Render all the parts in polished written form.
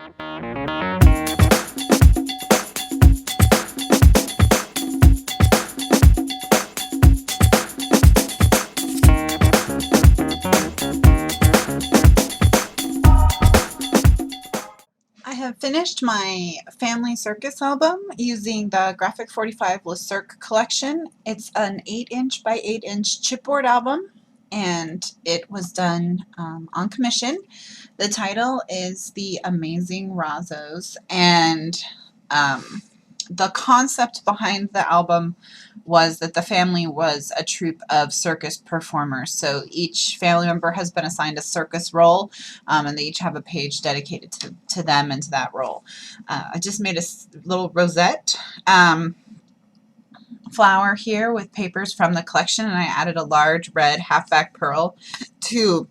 I have finished my family circus album using the Graphic 45 Cirque collection. It's an 8-inch by 8-inch chipboard album, and it was done on commission. The title is The Amazing Razos, and the concept behind the album was that the family was a troupe of circus performers. So each family member has been assigned a circus role, and they each have a page dedicated to them and to that role. I just made a little rosette flower here with papers from the collection, and I added a large red halfback pearl to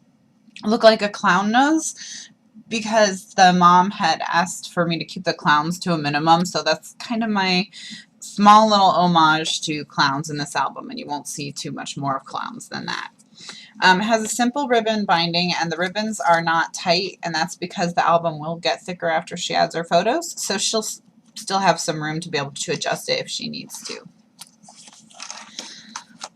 look like a clown nose, because the mom had asked for me to keep the clowns to a minimum, so that's kind of my small little homage to clowns in this album, and you won't see too much more of clowns than that. It has a simple ribbon binding, and the ribbons are not tight, and that's because the album will get thicker after she adds her photos, so she'll still have some room to be able to adjust it if she needs to.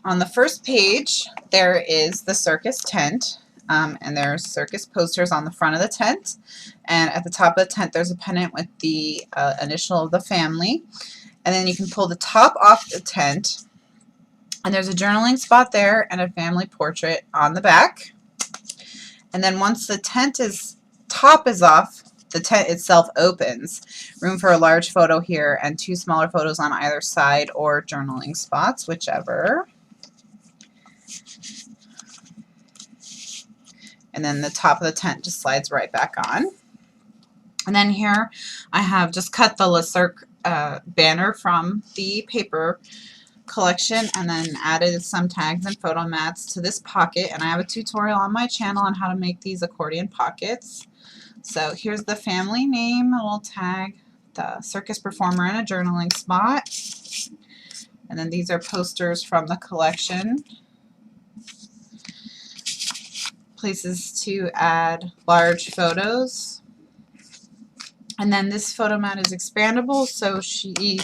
On the first page, there is the circus tent. And there's circus posters on the front of the tent, and at the top of the tent there's a pennant with the initial of the family, and then you can pull the top off the tent, and there's a journaling spot there and a family portrait on the back. And then once the top is off, the tent itself opens. Room for a large photo here and 2 smaller photos on either side, or journaling spots, whichever. And then the top of the tent just slides right back on. And then here I have just cut the Cirque banner from the paper collection, and then added some tags and photo mats to this pocket. And I have a tutorial on my channel on how to make these accordion pockets. So here's the family name, a little tag, the circus performer, and a journaling spot. And then these are posters from the collection. Places to add large photos. And then this photo mat is expandable, so she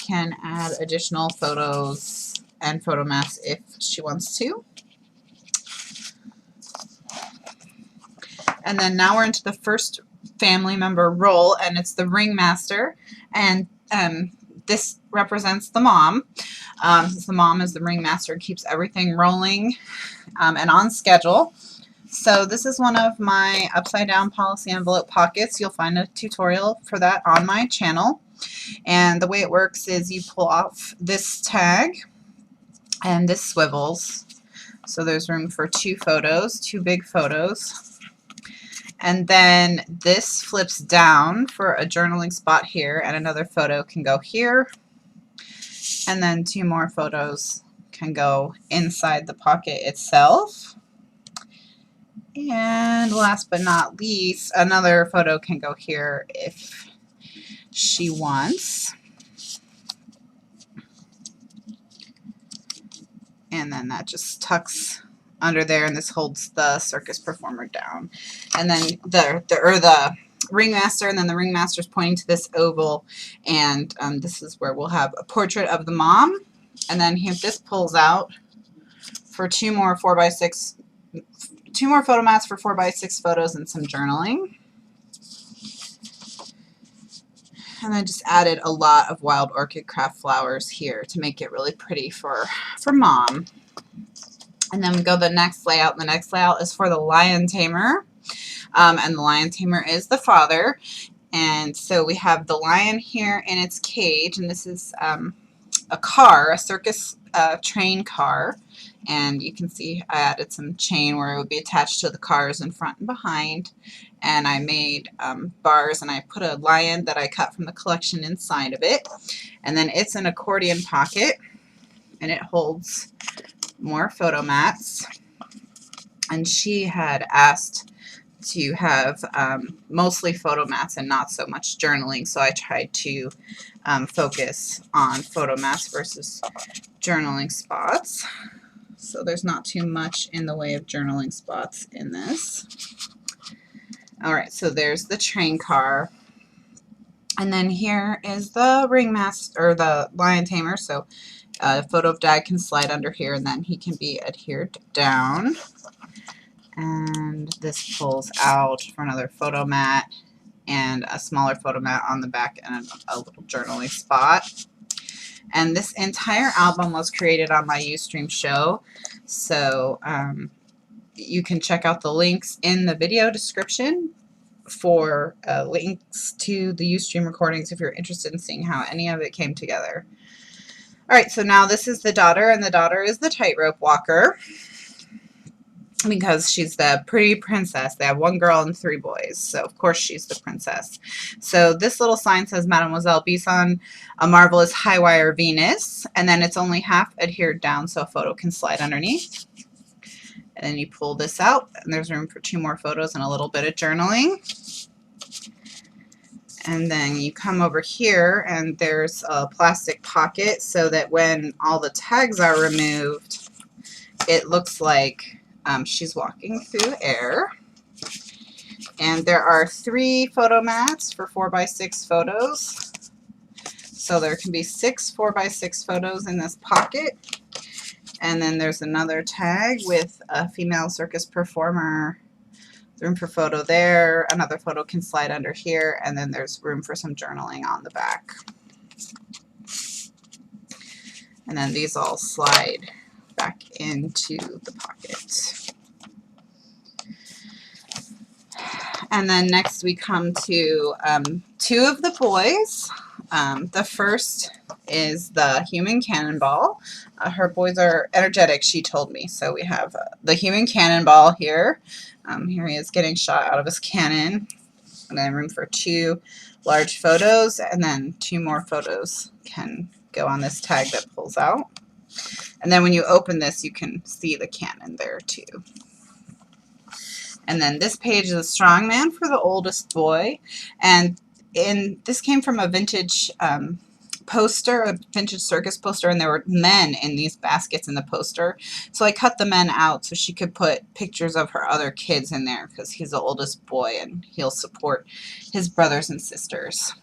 can add additional photos and photo mats if she wants to. And then now we're into the first family member role, and it's the ringmaster, and this represents the mom. Since the mom is the ringmaster, keeps everything rolling and on schedule. So this is one of my upside down policy envelope pockets. You'll find a tutorial for that on my channel. And the way it works is you pull off this tag, and this swivels. So there's room for 2 photos, 2 big photos. And then this flips down for a journaling spot here, and another photo can go here. And then 2 more photos can go inside the pocket itself. And last but not least, another photo can go here if she wants. And then that just tucks under there, and this holds the circus performer down. And then the ringmaster, and then the ringmaster's pointing to this oval, and this is where we'll have a portrait of the mom. And then this pulls out for 2 more 4x6. 2 more photo mats for 4x6 photos and some journaling. And I just added a lot of wild orchid craft flowers here to make it really pretty for mom. And then we go to the next layout. The next layout is for the lion tamer. And the lion tamer is the father. And so we have the lion here in its cage, and this is a car, a circus train car. And you can see I added some chain where it would be attached to the cars in front and behind. And I made bars, and I put a lion that I cut from the collection inside of it. And then it's an accordion pocket, and it holds more photo mats. And she had asked to have mostly photo mats and not so much journaling, so I tried to focus on photo mats versus journaling spots. So there's not too much in the way of journaling spots in this. Alright, so there's the train car. And then here is the ringmaster, or the lion tamer. So a photo of Dad can slide under here, and then he can be adhered down. And this pulls out for another photo mat and a smaller photo mat on the back and a little journaling spot. And this entire album was created on my UStream show, so you can check out the links in the video description for links to the UStream recordings if you're interested in seeing how any of it came together. Alright, so now this is the daughter, and the daughter is the tightrope walker because she's the pretty princess. They have one girl and 3 boys, so of course she's the princess. So this little sign says Mademoiselle Bison, a marvelous high wire Venus, and then it's only half adhered down so a photo can slide underneath. And then you pull this out, and there's room for 2 more photos and a little bit of journaling. And then you come over here, and there's a plastic pocket so that when all the tags are removed, it looks like she's walking through air. And there are 3 photo mats for 4x6 photos. So there can be 6 4x6 photos in this pocket. And then there's another tag with a female circus performer. Room for photo there. Another photo can slide under here. And then there's room for some journaling on the back. And then these all slide back into the pocket. And then next we come to 2 of the boys. The first is the human cannonball. Her boys are energetic, she told me. So we have the human cannonball here. Here he is getting shot out of his cannon. And then room for 2 large photos, and then 2 more photos can go on this tag that pulls out. And then when you open this, you can see the cannon there too. And then this page is a strongman for the oldest boy. And this came from a vintage poster, a vintage circus poster, and there were men in these baskets in the poster. So I cut the men out so she could put pictures of her other kids in there because he's the oldest boy and he'll support his brothers and sisters.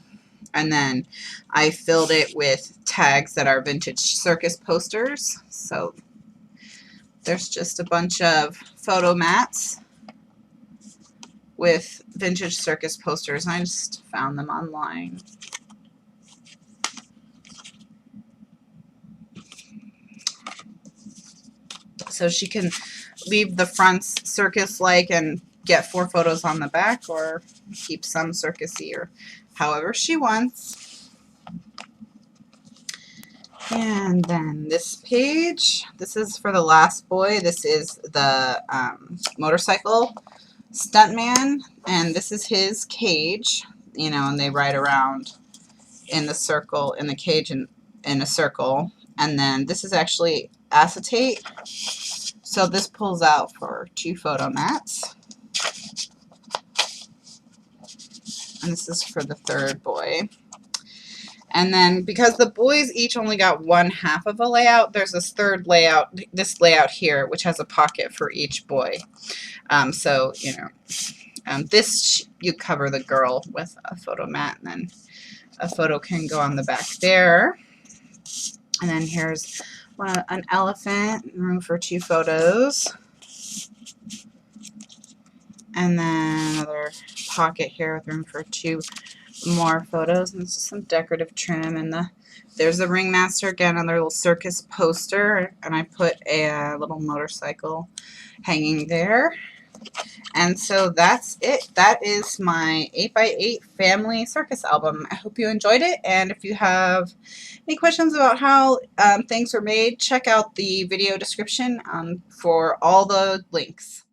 And then I filled it with tags that are vintage circus posters. So there's just a bunch of photo mats with vintage circus posters, and I just found them online. So she can leave the fronts circus-like and get 4 photos on the back, or keep some circusy, or however she wants. And then this page, this is for the last boy. This is the motorcycle stuntman, and this is his cage, you know, and they ride around in the circle, in the cage, in a circle. And then this is actually acetate, so this pulls out for 2 photo mats. And this is for the 3rd boy. And then because the boys each only got 1/2 of a layout, there's this 3rd layout, this layout here, which has a pocket for each boy. So, you know, this you cover the girl with a photo mat, and then a photo can go on the back there. And then here's an elephant, room for 2 photos. And then another pocket here with room for 2 more photos, and just some decorative trim. And there's the ringmaster again, another little circus poster, and I put a little motorcycle hanging there. And so that's it. That is my 8x8 family circus album. I hope you enjoyed it, and if you have any questions about how things were made, check out the video description for all the links.